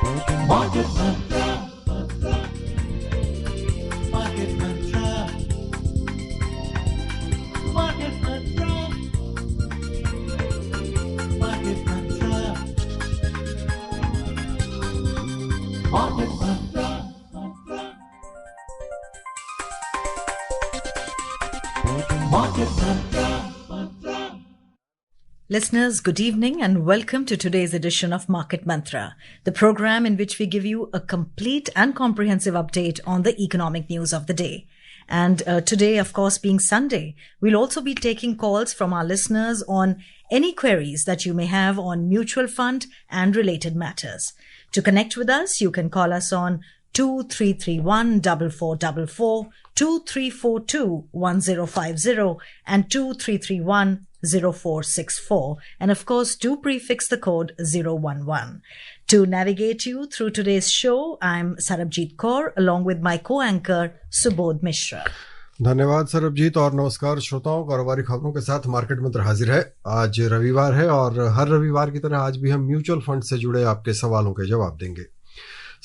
Market Mantra, Market Mantra, Market Mantra, Market Mantra, Market Mantra, Market Mantra, Mantra. Listeners, good evening and welcome to today's edition of Market Mantra, the program in which we give you a complete and comprehensive update on the economic news of the day. And today, of course, being Sunday, we'll also be taking calls from our listeners on any queries that you may have on mutual fund and related matters. To connect with us, you can call us on 2331 4444, 2342 1050 and 2331 0464, and of course do prefix the code 011. To navigate you through today's show, I'm Sarabjit Kaur along with my co-anchor Subodh Mishra. धन्यवाद सरबजीत और नमस्कार श्रोताओं। कारोबारी खबरों के साथ market मंत्र हाजिर है। आज रविवार है और हर रविवार की तरह आज भी हम म्यूचुअल फंड से जुड़े आपके सवालों के जवाब देंगे।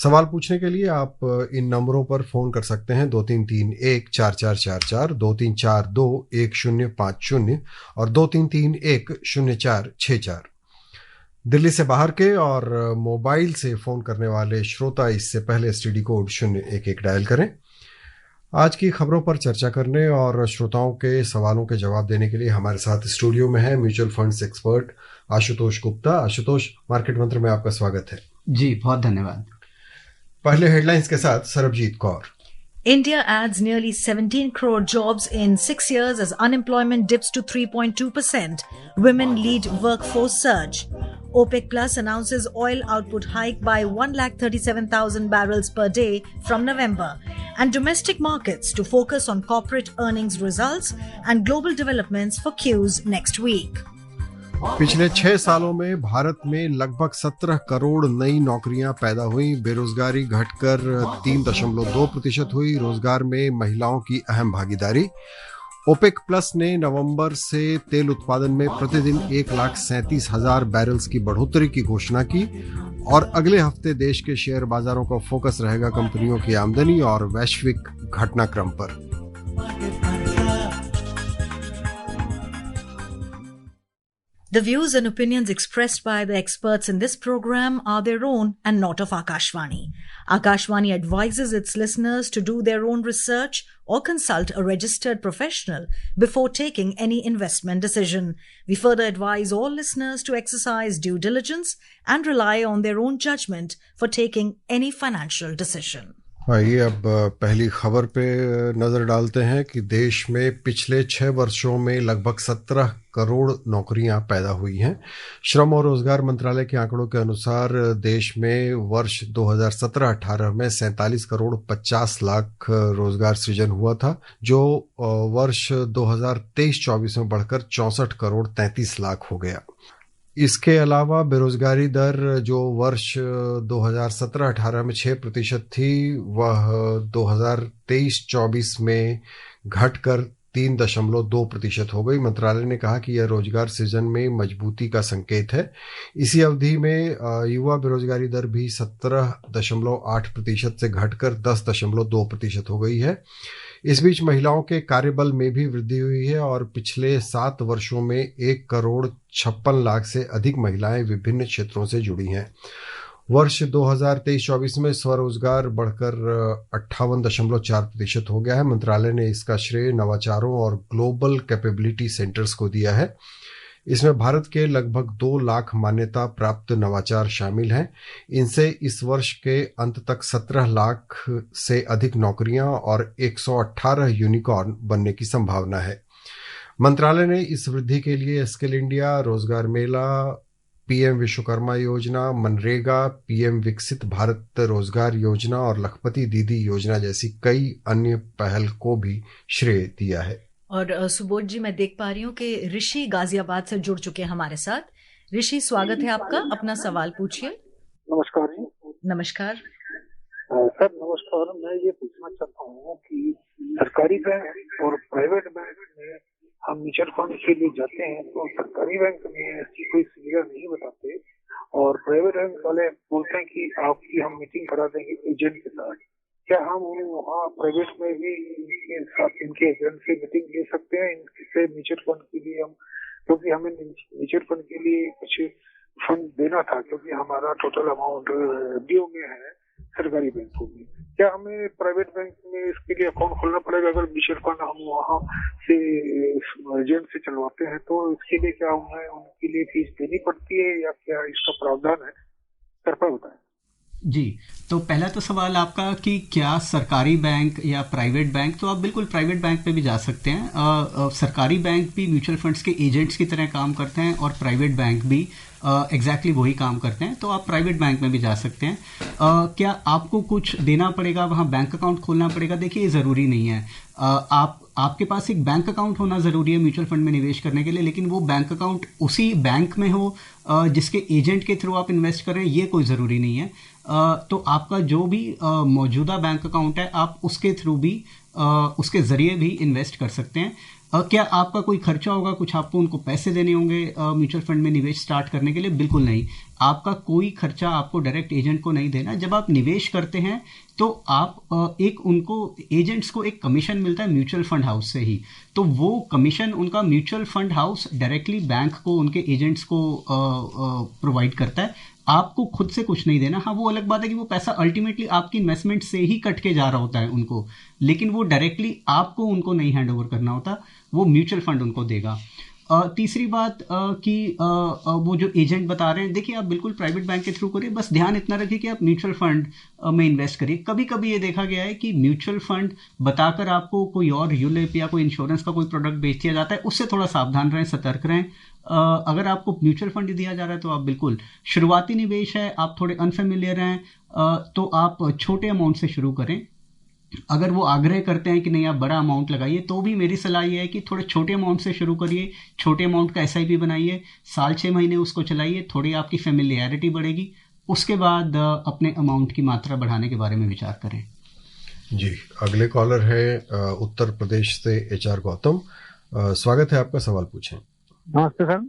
सवाल पूछने के लिए आप इन नंबरों पर फोन कर सकते हैं 23314444, 23421050 और 23310464। दिल्ली से बाहर के और मोबाइल से फोन करने वाले श्रोता इससे पहले एसटीडी कोड 011 डायल करें। आज की खबरों पर चर्चा करने और श्रोताओं के सवालों के जवाब देने के लिए हमारे साथ स्टूडियो में है mutual funds expert Ashutosh Gupta. Ashutosh, market मंत्र में आपका स्वागत है। जी, बहुत धन्यवाद। पहले हेडलाइंस के साथ Sarabjit Kaur. India adds nearly 17 crore jobs in 6 years as unemployment dips to 3.2%. Women lead workforce surge. OPEC Plus announces oil output hike by 137,000 barrels per day from November. And domestic markets to focus on corporate earnings results and global developments for Qs next week. पिछले 6 सालों में भारत में लगभग 17 करोड़ नई नौकरियां पैदा हुई। बेरोजगारी घटकर 3.2% हुई। रोजगार में महिलाओं की अहम भागीदारी। ओपेक प्लस ने नवंबर से तेल उत्पादन में प्रतिदिन 1,37,000 बैरल्स की बढ़ोतरी की घोषणा की। और अगले हफ्ते देश के शेयर बाजारों का फोकस रहेगा कंपनियों की आमदनी और वैश्विक घटनाक्रम पर। The views and opinions expressed by the experts in this program are their own and not of Akashvani. Akashvani advises its listeners to do their own research or consult a registered professional before taking any investment decision. We further advise all listeners to exercise due diligence and rely on their own judgment for taking any financial decision. आइए अब पहली खबर पे नजर डालते हैं कि देश में पिछले 6 वर्षों में लगभग 17 करोड़ नौकरियां पैदा हुई हैं। श्रम और रोजगार मंत्रालय के आंकड़ों के अनुसार देश में वर्ष 2017-18 में 47 करोड़ 50 लाख रोजगार सृजन हुआ था, जो वर्ष 2023-24 में बढ़कर 64 करोड़ 33 लाख हो गया। इसके अलावा बेरोजगारी दर जो वर्ष 2017-18 में 6% थी, वह 2023-24 में घटकर 3.2% हो गई। मंत्रालय ने कहा कि यह रोजगार सृजन में मजबूती का संकेत है। इसी अवधि में युवा बेरोजगारी दर भी 17.8% से घटकर 10.2% हो गई है। इस बीच महिलाओं के कार्यबल में भी वृद्धि हुई है और पिछले 7 वर्षों में 1 करोड़ 56 लाख से अधिक महिलाएं विभिन्न क्षेत्रों से जुड़ी हैं। वर्ष 2023-24 में स्वरोजगार बढ़कर 58.4% हो गया है। मंत्रालय ने इसका श्रेय नवाचारों और ग्लोबल कैपेबिलिटी सेंटर्स को दिया है। इसमें भारत के लगभग 2 लाख मान्यता प्राप्त नवाचार शामिल हैं। इनसे इस वर्ष के अंत तक 17 लाख से अधिक नौकरियां और 118 यूनिकॉर्न बनने की संभावना है। मंत्रालय ने इस वृद्धि के लिए स्किल इंडिया, रोजगार मेला, पीएम विश्वकर्मा योजना, मनरेगा, पीएम विकसित भारत रोजगार योजना और लखपति दीदी योजना जैसी कई अन्य पहल को भी श्रेय दिया है। और सुबोध जी, मैं देख पा रही हूँ कि ऋषि गाजियाबाद से जुड़ चुके हैं हमारे साथ। ऋषि, स्वागत है आपका, अपना सवाल पूछिए। नमस्कार जी। नमस्कार सर, नमस्कार। मैं ये पूछना चाहता हूँ कि सरकारी बैंक और प्राइवेट बैंक में हम म्यूचुअल फंड के लिए जाते हैं तो सरकारी बैंक में ऐसी कोई सुविधा नहीं बताते और प्राइवेट बैंक वाले बोलते हैं कि आपकी हम मीटिंग करा देंगे एजेंट के साथ, क्या हम वहाँ प्राइवेट में भी इनके साथ इनके एजेंट से मीटिंग ले सकते हैं इनसे म्यूचुअल फंड के लिए हम, क्योंकि हमें म्यूचुअल फंड के लिए कुछ फंड देना था, क्योंकि हमारा टोटल अमाउंट एफडीओ में है सरकारी बैंकों में। क्या हमें प्राइवेट बैंक में इसके लिए अकाउंट खोलना पड़ेगा अगर म्यूचुअल फंड हम वहाँ से एजेंट से चलवाते हैं, तो इसके लिए क्या हमें उनके लिए फीस देनी पड़ती है या क्या इसका प्रावधान है, कृपया बताएं। जी, तो पहला तो सवाल आपका कि क्या सरकारी बैंक या प्राइवेट बैंक, तो आप बिल्कुल प्राइवेट बैंक पे भी जा सकते हैं। सरकारी बैंक भी म्यूचुअल फंड्स के एजेंट्स की तरह काम करते हैं और प्राइवेट बैंक भी एग्जैक्टली वही काम करते हैं, तो आप प्राइवेट बैंक में भी जा सकते हैं। क्या आपको कुछ देना पड़ेगा, वहाँ बैंक अकाउंट खोलना पड़ेगा? देखिए, ये ज़रूरी नहीं है। आपके पास एक बैंक अकाउंट होना ज़रूरी है म्यूचुअल फंड में निवेश करने के लिए, लेकिन वो बैंक अकाउंट उसी बैंक में हो जिसके एजेंट के थ्रू आप इन्वेस्ट कर रहे हैं, ये कोई ज़रूरी नहीं है। तो आपका जो भी मौजूदा बैंक अकाउंट है, आप उसके थ्रू भी उसके ज़रिए भी इन्वेस्ट कर सकते हैं। क्या आपका कोई खर्चा होगा, कुछ आपको उनको पैसे देने होंगे म्यूचुअल फंड में निवेश स्टार्ट करने के लिए? बिल्कुल नहीं, आपका कोई खर्चा आपको डायरेक्ट एजेंट को नहीं देना। जब आप निवेश करते हैं तो आप एक उनको एजेंट्स को एक कमीशन मिलता है म्यूचुअल फंड हाउस से ही, तो वो कमीशन उनका mutual fund house directly bank को, उनके एजेंट्स को प्रोवाइड करता है। आपको खुद से कुछ नहीं देना। हाँ, वो अलग बात है कि वो पैसा अल्टीमेटली आपकी इन्वेस्टमेंट से ही कट के जा रहा होता है उनको, लेकिन वो डायरेक्टली आपको उनको नहीं हैंड ओवर करना होता, वो म्यूचुअल फंड उनको देगा। तीसरी बात कि वो जो एजेंट बता रहे हैं, देखिए आप बिल्कुल प्राइवेट बैंक के थ्रू करिए, बस ध्यान इतना रखिए कि आप म्यूचुअल फंड में इन्वेस्ट करिए। कभी कभी ये देखा गया है कि म्यूचुअल फंड बताकर आपको कोई और यूलिप या कोई इंश्योरेंस का कोई प्रोडक्ट बेच दिया जाता है, उससे थोड़ा सावधान रहें, सतर्क रहें। अगर आपको म्यूचुअल फंड दिया जा रहा है तो आप बिल्कुल, शुरुआती निवेश है, आप थोड़े अनफेमिलियर हैं, तो आप छोटे अमाउंट से शुरू करें। अगर वो आग्रह करते हैं कि नहीं आप बड़ा अमाउंट लगाइए, तो भी मेरी सलाह ये है कि थोड़े छोटे अमाउंट से शुरू करिए, छोटे अमाउंट का SIP बनाइए, साल 6 महीने उसको चलाइए, थोड़ी आपकी फेमिलियरिटी बढ़ेगी, उसके बाद अपने अमाउंट की मात्रा बढ़ाने के बारे में विचार करें। जी, अगले कॉलर है उत्तर प्रदेश से HR गौतम। स्वागत है आपका, सवाल पूछें। नमस्ते सर।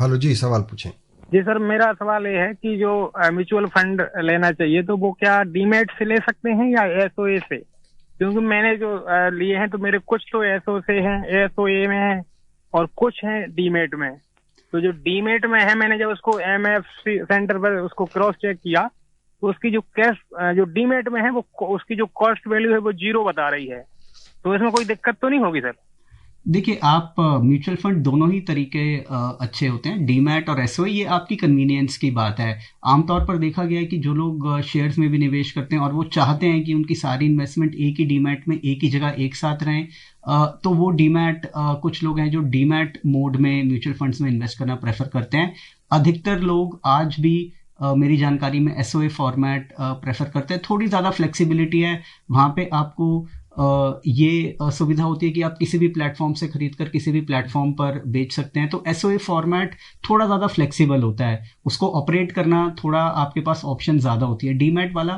हेलो जी, सवाल पूछें। जी सर, मेरा सवाल ये है कि जो म्यूचुअल फंड लेना चाहिए तो वो क्या डीमैट से ले सकते हैं या SOA से? क्योंकि मैंने जो लिए हैं तो मेरे कुछ तो SO से हैं, SOA में हैं और कुछ हैं डीमैट में। तो जो डीमैट में है, मैंने जब उसको MFC सेंटर पर उसको क्रॉस चेक किया तो उसकी जो कैश जो डीमैट में है वो उसकी जो कॉस्ट वैल्यू है वो 0 बता रही है। तो इसमें कोई दिक्कत तो नहीं होगी सर? देखिए, आप म्यूचुअल फंड दोनों ही तरीके अच्छे होते हैं, डीमैट और SOA, ये आपकी कन्वीनियंस की बात है। आमतौर पर देखा गया है कि जो लोग शेयर्स में भी निवेश करते हैं और वो चाहते हैं कि उनकी सारी इन्वेस्टमेंट एक ही डीमैट में एक ही जगह एक साथ रहें, तो वो डीमैट, कुछ लोग हैं जो डीमैट मोड में म्यूचुअल फंड्स में इन्वेस्ट करना प्रेफर करते हैं। अधिकतर लोग आज भी मेरी जानकारी में SOA फॉर्मेट प्रेफर करते हैं। थोड़ी ज़्यादा फ्लेक्सिबिलिटी है वहाँ पे, आपको ये सुविधा होती है कि आप किसी भी प्लेटफॉर्म से खरीद कर किसी भी प्लेटफॉर्म पर बेच सकते हैं। तो SOA फॉर्मेट थोड़ा ज़्यादा फ्लेक्सिबल होता है, उसको ऑपरेट करना थोड़ा आपके पास ऑप्शन ज़्यादा होती है। डीमैट वाला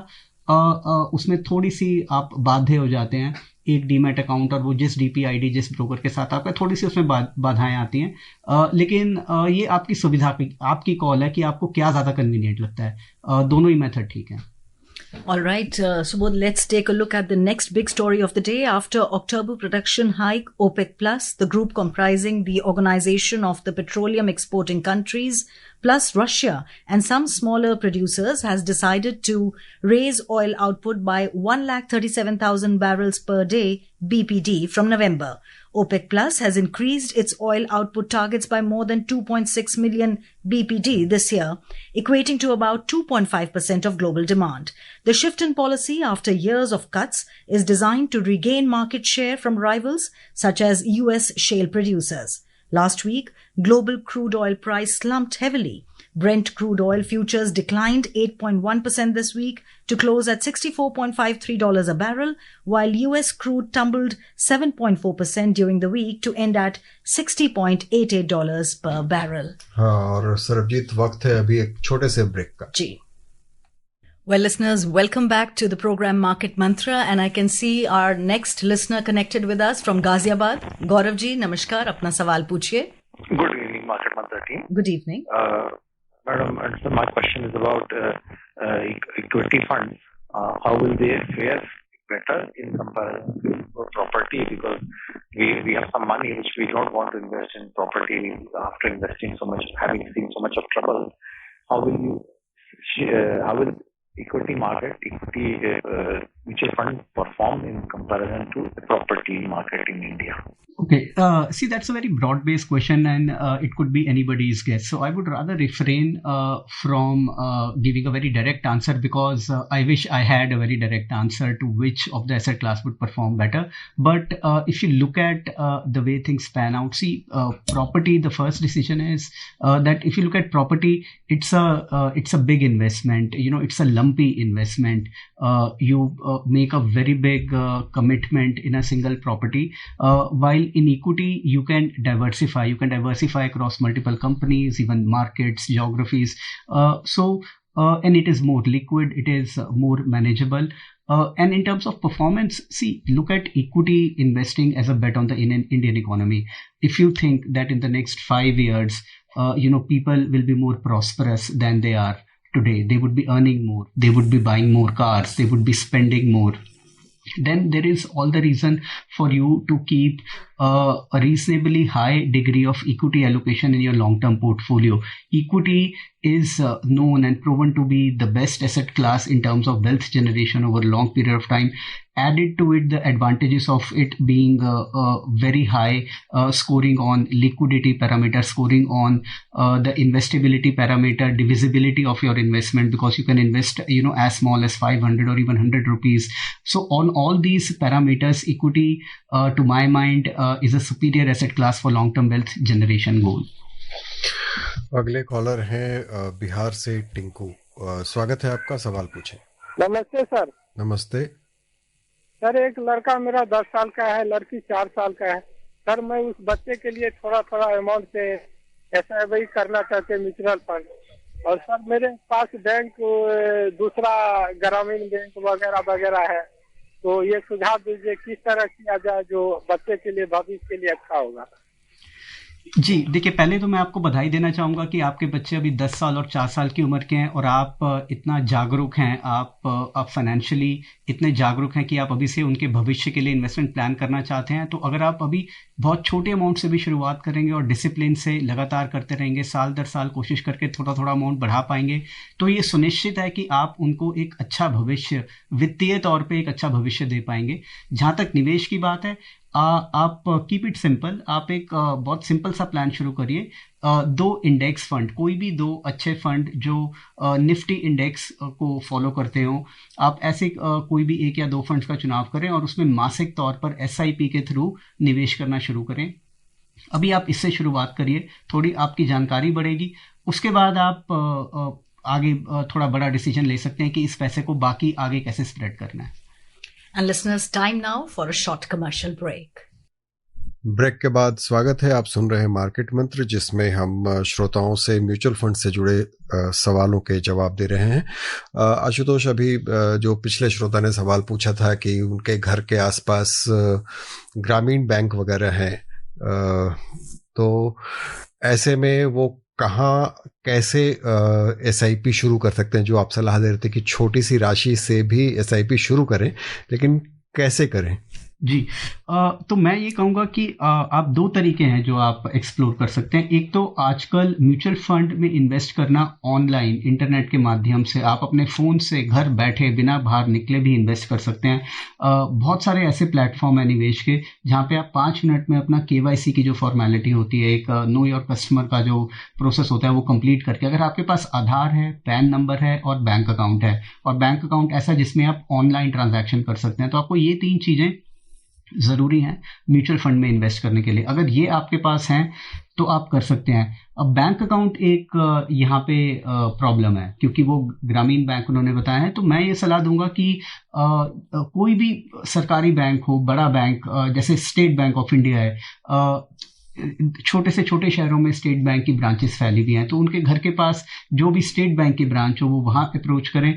उसमें थोड़ी सी आप बाध्य हो जाते हैं, एक डीमैट अकाउंट और वो जिस DPID जिस ब्रोकर के साथ आपका, थोड़ी सी उसमें बाधाएं आती हैं। लेकिन ये आपकी सुविधा की, आपकी कॉल है कि आपको क्या ज़्यादा कन्वीनियंट लगता है। दोनों ही मेथड ठीक है। All right, Subodh, let's take a look at the next big story of the day. After October production hike, OPEC Plus, the group comprising the Organization of the Petroleum Exporting Countries, plus Russia and some smaller producers, has decided to raise oil output by 137,000 barrels per day BPD from November. OPEC Plus has increased its oil output targets by more than 2.6 million BPD this year, equating to about 2.5% of global demand. The shift in policy after years of cuts is designed to regain market share from rivals such as US shale producers. Last week, global crude oil price slumped heavily. Brent crude oil futures declined 8.1% this week to close at $64.53 a barrel, while US crude tumbled 7.4% during the week to end at $60.88 per barrel. हाँ, और सरबजीत, वक्त है अभी एक छोटे से break का। जी। Well, listeners, welcome back to the program Market Mantra, and I can see our next listener connected with us from Ghaziabad. Gaurav ji, namaskar. अपना सवाल पूछिए। Good evening market Mantra team. Good evening. Madam, so my question is about equity funds. How will they fare better in comparison to property? Because we have some money which we don't want to invest in property after investing so much, having seen so much of trouble. How will equity market, mutual fund perform in comparison to the property market in India? Okay, see, that's a very broad-based question, and it could be anybody's guess. So I would rather refrain from giving a very direct answer, because I wish I had a very direct answer to which of the asset class would perform better. But if you look at the way things pan out, see, property, the first decision is that if you look at property, it's a big investment. You know, it's a lumpy investment. You make a very big commitment in a single property, while in equity you can diversify across multiple companies, even markets, geographies, and it is more liquid, it is more manageable, and in terms of performance, see, look at equity investing as a bet on the Indian economy. If you think that in the next 5 years people will be more prosperous than they are today, they would be earning more, they would be buying more cars, they would be spending more, then there is all the reason for you to keep a reasonably high degree of equity allocation in your long-term portfolio. Equity is known and proven to be the best asset class in terms of wealth generation over a long period of time. Added to it the advantages of it being very high scoring on liquidity parameter, scoring on the investability parameter, divisibility of your investment, because you can invest as small as 500 or even 100 rupees. So on all these parameters, equity to my mind is a superior asset class for long-term wealth generation goal. अगले collar हैं बिहार से टिंकू। स्वागत है आपका, सवाल पूछें। नमस्ते sir. नमस्ते सर, एक लड़का मेरा 10 साल का है, लड़की 4 साल का है। सर, मैं उस बच्चे के लिए थोड़ा अमाउंट से SIP करना चाहते हैं, म्यूचुअल फंड। और सर, मेरे पास बैंक दूसरा ग्रामीण बैंक वगैरह है, तो ये सुझाव दीजिए किस तरह किया जाए जो बच्चे के लिए, भविष्य के लिए अच्छा होगा। जी देखिए, पहले तो मैं आपको बधाई देना चाहूँगा कि आपके बच्चे अभी 10 साल और 4 साल की उम्र के हैं और आप इतना जागरूक हैं, आप फाइनेंशियली इतने जागरूक हैं कि आप अभी से उनके भविष्य के लिए इन्वेस्टमेंट प्लान करना चाहते हैं। तो अगर आप अभी बहुत छोटे अमाउंट से भी शुरुआत करेंगे और डिसिप्लिन से लगातार करते रहेंगे, साल दर साल कोशिश करके थोड़ा अमाउंट बढ़ा पाएंगे, तो ये सुनिश्चित है कि आप उनको एक अच्छा भविष्य, वित्तीय तौर पर एक अच्छा भविष्य दे पाएंगे। जहाँ तक निवेश की बात है, आप कीप इट सिंपल, आप एक बहुत सिंपल सा प्लान शुरू करिए। 2 इंडेक्स फंड, कोई भी 2 अच्छे फंड जो निफ्टी इंडेक्स को फॉलो करते हो, आप ऐसे कोई भी 1 या 2 फंड्स का चुनाव करें और उसमें मासिक तौर पर SIP के थ्रू निवेश करना शुरू करें। अभी आप इससे शुरुआत करिए, थोड़ी आपकी जानकारी बढ़ेगी, उसके बाद आप आगे थोड़ा बड़ा डिसीजन ले सकते हैं कि इस पैसे को बाकी आगे कैसे स्प्रेड करना है। And listeners, time now for a short commercial break. Break के बाद स्वागत है। आप सुन रहे हैं मार्केट मंत्र, जिसमें हम श्रोताओं से म्यूचुअल फंड से जुड़े सवालों के जवाब दे रहे हैं। आशुतोष, अभी जो पिछले श्रोता ने सवाल पूछा था कि उनके घर के आसपास ग्रामीण बैंक वगैरह हैं, तो ऐसे में वो कहाँ कैसे SIP शुरू कर सकते हैं? जो आप सलाह दे रहे थे कि छोटी सी राशि से भी SIP शुरू करें, लेकिन कैसे करें? जी, तो मैं ये कहूँगा कि आप 2 तरीके हैं जो आप एक्सप्लोर कर सकते हैं। एक तो आजकल म्यूचुअल फंड में इन्वेस्ट करना ऑनलाइन, इंटरनेट के माध्यम से आप अपने फ़ोन से घर बैठे बिना बाहर निकले भी इन्वेस्ट कर सकते हैं। बहुत सारे ऐसे प्लेटफॉर्म हैं निवेश के, जहाँ पे आप 5 मिनट में अपना KYC की जो फॉर्मेलिटी होती है, एक नो योर कस्टमर का जो प्रोसेस होता है, वो कंप्लीट करके, अगर आपके पास आधार है, पैन नंबर है और बैंक अकाउंट है, और बैंक अकाउंट ऐसा जिसमें आप ऑनलाइन ट्रांजैक्शन कर सकते हैं, तो आपको ये 3 चीज़ें ज़रूरी हैं म्यूचुअल फंड में इन्वेस्ट करने के लिए। अगर ये आपके पास हैं तो आप कर सकते हैं। अब बैंक अकाउंट एक यहाँ पे प्रॉब्लम है, क्योंकि वो ग्रामीण बैंक उन्होंने बताया है। तो मैं ये सलाह दूंगा कि कोई भी सरकारी बैंक हो, बड़ा बैंक जैसे स्टेट बैंक ऑफ इंडिया है, छोटे से छोटे शहरों में स्टेट बैंक की ब्रांचेस फैली हुई हैं, तो उनके घर के पास जो भी स्टेट बैंक की ब्रांच हो वो वहां अप्रोच करें,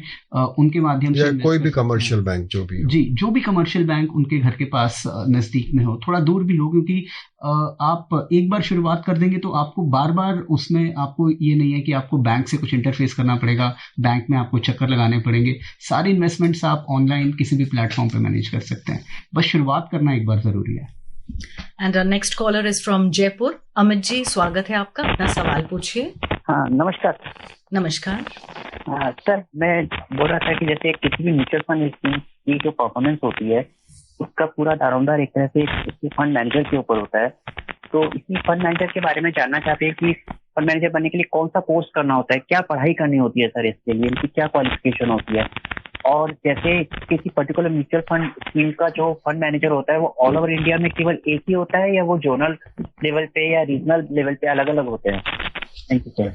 उनके माध्यम से कोई भी कमर्शियल बैंक जो भी हो। जी, जो भी कमर्शियल बैंक उनके घर के पास नजदीक में हो, थोड़ा दूर भी हो, क्योंकि आप एक बार शुरुआत कर देंगे तो आपको बार बार उसमें आपको ये नहीं है कि आपको बैंक से कुछ इंटरफेस करना पड़ेगा, बैंक में आपको चक्कर लगाने पड़ेंगे। सारी इन्वेस्टमेंट्स आप ऑनलाइन किसी भी प्लेटफॉर्म पे मैनेज कर सकते हैं, बस शुरुआत करना एक बार जरूरी है। And our next caller is from Jaipur. Amit ji, स्वागत है आपका, अपना सवाल पूछिए। हाँ, नमस्कार। नमस्कार सर, मैं बोल रहा था कि जैसे किसी भी म्यूचुअल फंड स्कीम की जो परफॉर्मेंस होती है उसका पूरा दारोमदार एक तरह से फंड मैनेजर के ऊपर होता है, तो इसी फंड मैनेजर के बारे में जानना चाहते हैं कि फंड मैनेजर बनने के लिए कौन सा कोर्स करना होता है, क्या पढ़ाई करनी होती है सर इसके लिए, इनकी क्या क्वालिफिकेशन होती है, और जैसे किसी पर्टिकुलर म्यूचुअल फंड स्कीम का जो फंड मैनेजर होता है वो ऑल ओवर इंडिया में केवल एक ही होता है या वो जोनल लेवल पे या रीजनल लेवल पे अलग अलग होते हैं? Thank you sir.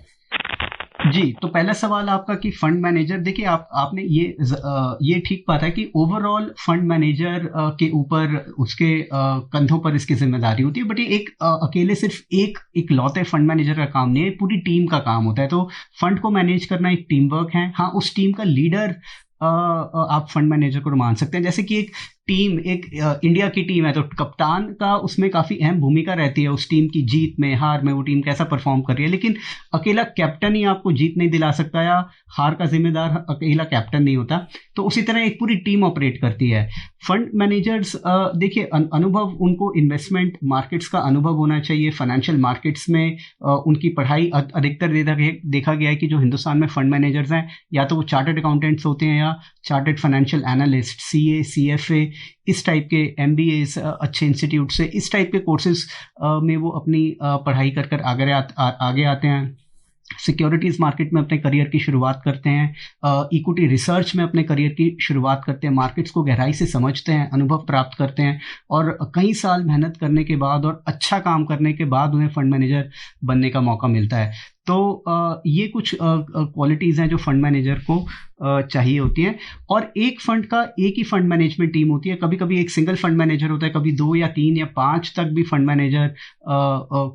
जी, तो पहला सवाल आपका कि फंड मैनेजर, देखिए आपने ये ठीक बात है कि ओवरऑल फंड मैनेजर के ऊपर उसके कंधों पर इसकी जिम्मेदारी होती है, बट ये एक अकेले सिर्फ एक लौते फंड मैनेजर का काम नहीं है, पूरी टीम का काम होता है। तो फंड को मैनेज करना एक टीम वर्क है। हाँ, उस टीम का लीडर आप फंड मैनेजर को मान सकते हैं। जैसे कि एक टीम, एक इंडिया की टीम है तो कप्तान का उसमें काफी अहम भूमिका रहती है, उस टीम की जीत में हार में वो टीम कैसा परफॉर्म कर रही है, लेकिन अकेला कैप्टन ही आपको जीत नहीं दिला सकता या हार का जिम्मेदार अकेला कैप्टन नहीं होता। तो उसी तरह एक पूरी टीम ऑपरेट करती है। फंड मैनेजर्स, देखिए अनुभव, उनको इन्वेस्टमेंट मार्केट्स का अनुभव होना चाहिए, फाइनेंशियल मार्केट्स में उनकी पढ़ाई अधिकतर देखा गया है कि जो हिंदुस्तान में फंड मैनेजर्स हैं या तो वो चार्टर्ड अकाउंटेंट्स होते हैं या chartered financial analyst, CA, CFA, इस टाइप के MBAs अच्छे इंस्टीट्यूट से, इस टाइप के कोर्सेज में वो अपनी पढ़ाई कर आगे आते हैं। सिक्योरिटीज मार्केट में अपने करियर की शुरुआत करते हैं, इक्विटी रिसर्च में अपने करियर की शुरुआत करते हैं, मार्केट्स को गहराई से समझते हैं, अनुभव प्राप्त करते हैं और कई साल मेहनत करने के बाद और अच्छा काम करने के बाद उन्हें फंड मैनेजर बनने का मौका मिलता है। तो ये कुछ क्वालिटीज़ हैं जो फंड मैनेजर को चाहिए होती हैं। और एक फंड का एक ही फंड मैनेजमेंट टीम होती है, कभी कभी एक सिंगल फंड मैनेजर होता है, कभी 2 या 3 या 5 तक भी फंड मैनेजर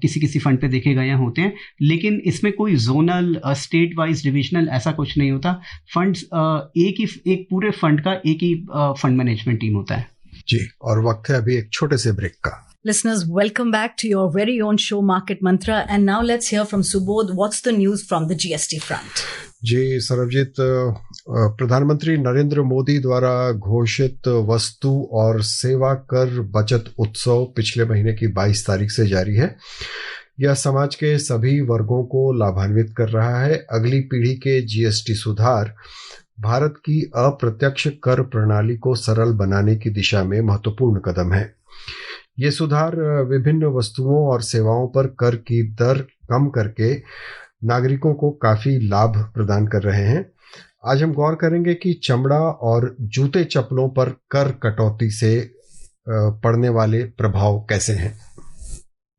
किसी फंड पे देखे गए होते हैं, लेकिन इसमें कोई जोनल, स्टेट वाइज, डिविजनल ऐसा कुछ नहीं होता। फंड्स एक पूरे फंड का एक ही फंड मैनेजमेंट टीम होता है। जी, और वक्त है अभी एक छोटे से ब्रेक का। Listeners, welcome back to your very own show Market Mantra, and now let's hear from Subodh. What's the news from the GST front? जी सरबजीत, प्रधानमंत्री नरेंद्र मोदी द्वारा घोषित वस्तु और सेवा कर बचत उत्सव पिछले महीने की 22 तारीख से जारी है। यह समाज के सभी वर्गों को लाभान्वित कर रहा है। अगली पीढ़ी के GST सुधार भारत की अप्रत्यक्ष कर प्रणाली को सरल बनाने की दिशा में महत्वपूर्ण कदम है। ये सुधार विभिन्न वस्तुओं और सेवाओं पर कर की दर कम करके नागरिकों को काफी लाभ प्रदान कर रहे हैं। आज हम गौर करेंगे कि चमड़ा और जूते चप्पलों पर कर कटौती से पड़ने वाले प्रभाव कैसे हैं।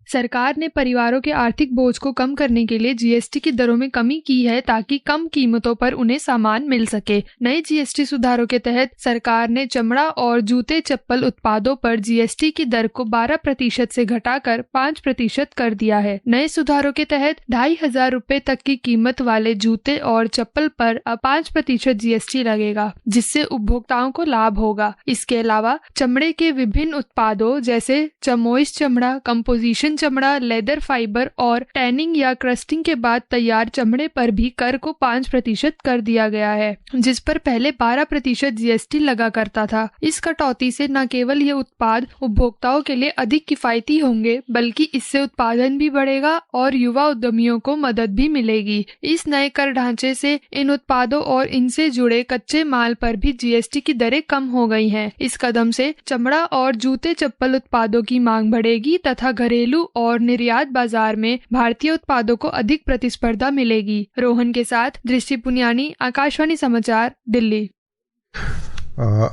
सरकार ने परिवारों के आर्थिक बोझ को कम करने के लिए GST की दरों में कमी की है ताकि कम कीमतों पर उन्हें सामान मिल सके। नए GST सुधारों के तहत सरकार ने चमड़ा और जूते चप्पल उत्पादों पर GST की दर को 12% से घटाकर 5% कर दिया है। नए सुधारों के तहत 2,500 रुपए तक की कीमत वाले जूते और चप्पल पर अब 5% GST लगेगा, जिससे उपभोक्ताओं को लाभ होगा। इसके अलावा चमड़े के विभिन्न उत्पादों जैसे चमोइस चमड़ा, कंपोजिशन चमड़ा, लेदर फाइबर और टैनिंग या क्रस्टिंग के बाद तैयार चमड़े पर भी कर को 5% कर दिया गया है, जिस पर पहले 12% GST लगा करता था। इस कटौती से न केवल ये उत्पाद उपभोक्ताओं के लिए अधिक किफायती होंगे, बल्कि इससे उत्पादन भी बढ़ेगा और युवा उद्यमियों को मदद भी मिलेगी। इस नए कर ढांचे से इन उत्पादों और इनसे जुड़े कच्चे माल पर भी GST की दरें कम हो गई हैं। इस कदम से चमड़ा और जूते चप्पल उत्पादों की मांग बढ़ेगी तथा घरेलू और निर्यात बाजार में भारतीय उत्पादों को अधिक प्रतिस्पर्धा मिलेगी। रोहन के साथ दृष्टि पुनियानी, आकाशवाणी समाचार, दिल्ली।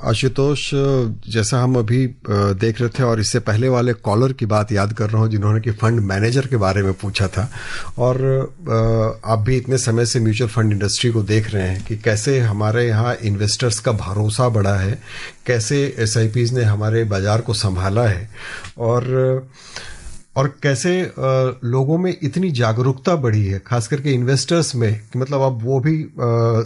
आशुतोष, जैसा हम अभी देख रहे थे और इससे पहले वाले कॉलर की बात याद कर रहा हूं जिन्होंने कि फंड मैनेजर के बारे में पूछा था, और आप भी इतने समय से म्यूचुअल फंड इंडस्ट्री को देख रहे हैं कि कैसे हमारे यहाँ इन्वेस्टर्स का भरोसा बढ़ा है, कैसे SIPs ने हमारे बाजार को संभाला है। और और कैसे लोगों में इतनी जागरूकता बढ़ी है, खास करके इन्वेस्टर्स में, कि मतलब अब वो भी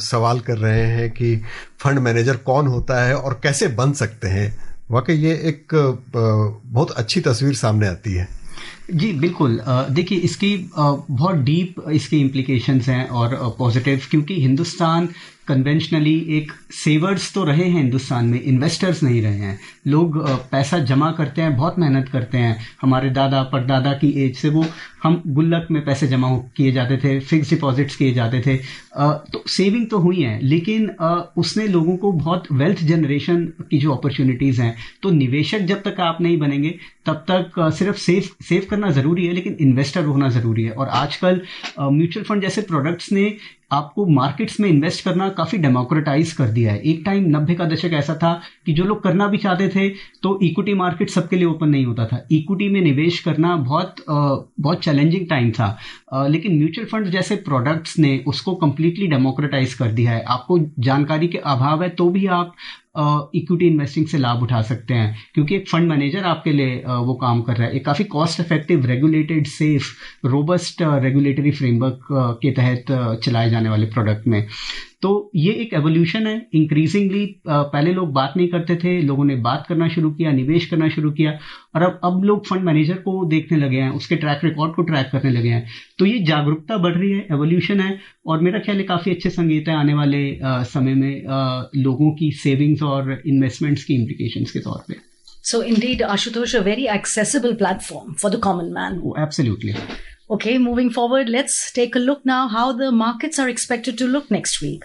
सवाल कर रहे हैं कि फंड मैनेजर कौन होता है और कैसे बन सकते हैं। वाकई ये एक बहुत अच्छी तस्वीर सामने आती है। जी बिल्कुल। देखिए इसकी बहुत डीप इसकी इम्प्लीकेशंस हैं और पॉजिटिव, क्योंकि हिंदुस्तान कन्वेंशनली एक सेवर्स तो रहे हैं, हिंदुस्तान में इन्वेस्टर्स नहीं रहे हैं। लोग पैसा जमा करते हैं, बहुत मेहनत करते हैं। हमारे दादा परदादा की एज से वो हम गुल्लक में पैसे जमा किए जाते थे, फिक्स डिपॉजिट्स किए जाते थे, तो सेविंग तो हुई है, लेकिन उसने लोगों को बहुत वेल्थ जनरेशन की जो अपॉर्चुनिटीज़ हैं, तो निवेशक जब तक आप नहीं बनेंगे तब तक सिर्फ सेव करना ज़रूरी है, लेकिन इन्वेस्टर होना ज़रूरी है। और आजकल म्यूचुअल फंड जैसे प्रोडक्ट्स ने आपको मार्केट्स में इन्वेस्ट करना काफ़ी डेमोक्रेटाइज कर दिया है। एक टाइम 90 का दशक ऐसा था कि जो लोग करना भी चाहते थे तो इक्विटी मार्केट सबके लिए ओपन नहीं होता था। इक्विटी में निवेश करना बहुत चैलेंजिंग टाइम था, लेकिन म्यूचुअल फंड जैसे प्रोडक्ट्स ने उसको कम्प्लीटली डेमोक्रेटाइज कर दिया है। आपको जानकारी के अभाव है तो भी आप इक्विटी इन्वेस्टिंग से लाभ उठा सकते हैं, क्योंकि एक फंड मैनेजर आपके लिए वो काम कर रहा है। एक काफ़ी cost effective, regulated, safe, robust regulatory framework के तहत चलाए जाने वाले प्रोडक्ट में। तो ये एक एवोल्यूशन है। इंक्रीजिंगली पहले लोग बात नहीं करते थे, लोगों ने बात करना शुरू किया, निवेश करना शुरू किया, और अब लोग फंड मैनेजर को देखने लगे हैं, उसके ट्रैक रिकॉर्ड को ट्रैक करने लगे हैं। तो ये जागरूकता बढ़ रही है, एवोल्यूशन है, और मेरा ख्याल है काफ़ी अच्छे संकेत है आने वाले समय में लोगों की सेविंग्स और इन्वेस्टमेंट्स की इम्प्लीकेशंस के तौर पे। So indeed, Ashutosh, a very accessible platform for the common man. Oh, absolutely. Okay, moving forward, let's take a look now how the markets are expected to look next week.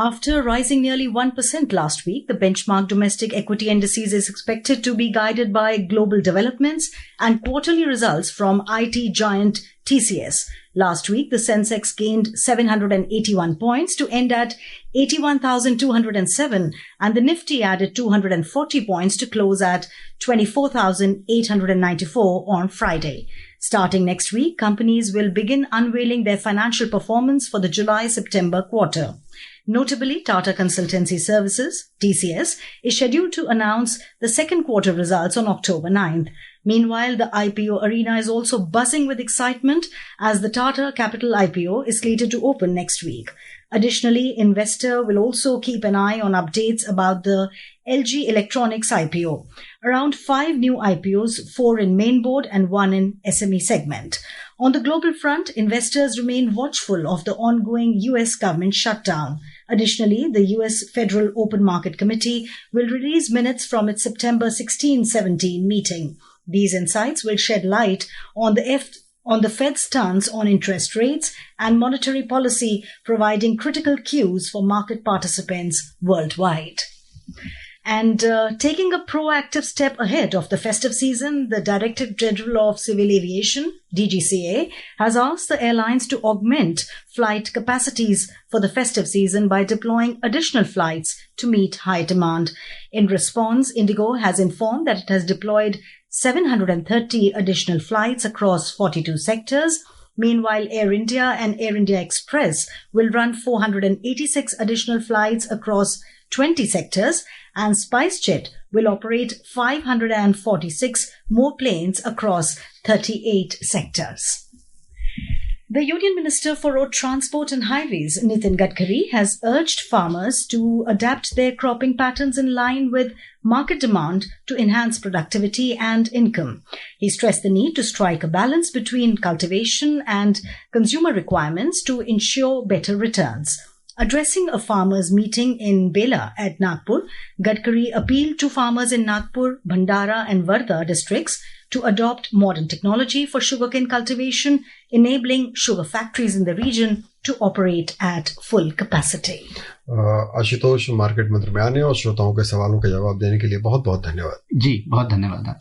After rising nearly 1% last week, the benchmark domestic equity indices is expected to be guided by global developments and quarterly results from IT giant TCS. Last week, the Sensex gained 781 points to end at 81,207, and the Nifty added 240 points to close at 24,894 on Friday. Starting next week, companies will begin unveiling their financial performance for the July-September quarter. Notably, Tata Consultancy Services, TCS, is scheduled to announce the second quarter results on October 9th. Meanwhile, the IPO arena is also buzzing with excitement as the Tata Capital IPO is slated to open next week. Additionally, investor will also keep an eye on updates about the LG Electronics IPO. Around 5 new IPOs, 4 in main board and 1 in SME segment. On the global front, investors remain watchful of the ongoing US government shutdown. Additionally, the US Federal Open Market Committee will release minutes from its September 16-17 meeting. These insights will shed light on the Fed's stance on interest rates and monetary policy, providing critical cues for market participants worldwide. And taking a proactive step ahead of the festive season, the Directorate General of Civil Aviation, DGCA, has asked the airlines to augment flight capacities for the festive season by deploying additional flights to meet high demand. In response, Indigo has informed that it has deployed 730 additional flights across 42 sectors. Meanwhile, Air India and Air India Express will run 486 additional flights across 20 sectors, and SpiceJet will operate 546 more planes across 38 sectors. The Union Minister for Road Transport and Highways, Nitin Gadkari, has urged farmers to adapt their cropping patterns in line with market demand to enhance productivity and income. He stressed the need to strike a balance between cultivation and consumer requirements to ensure better returns. Addressing a farmers' meeting in Bela at Nagpur, Gadkari appealed to farmers in Nagpur, Bhandara and Wardha districts to adopt modern technology for sugarcane cultivation, enabling sugar factories in the region to operate at full capacity. Ashutosh market मंत्र में आने और श्रोताओं के सवालों के जवाब देने के लिए बहुत बहुत धन्यवाद। जी बहुत धन्यवाद।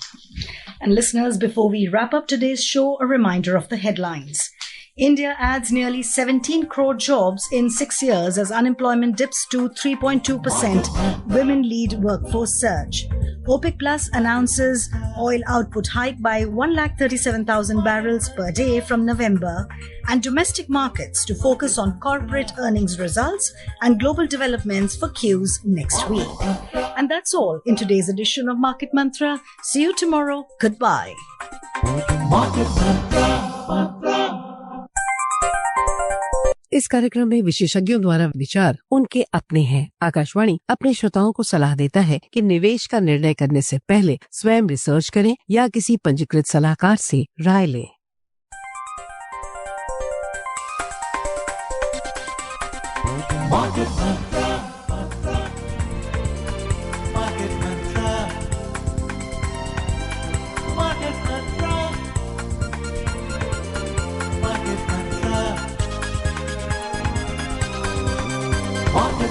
And listeners, before we wrap up today's show, a reminder of the headlines. India adds nearly 17 crore jobs in 6 years as unemployment dips to 3.2%. Women lead workforce surge. OPEC Plus announces oil output hike by 137,000 barrels per day from November, and domestic markets to focus on corporate earnings results and global developments for Qs next week. And that's all in today's edition of Market Mantra. See you tomorrow. Goodbye. Market Mantra. इस कार्यक्रम में विशेषज्ञों द्वारा विचार उनके अपने हैं। आकाशवाणी अपने श्रोताओं को सलाह देता है कि निवेश का निर्णय करने से पहले स्वयं रिसर्च करें या किसी पंजीकृत सलाहकार से राय लें। Market Mantra. Market Mantra. Market Mantra. Market Mantra. Market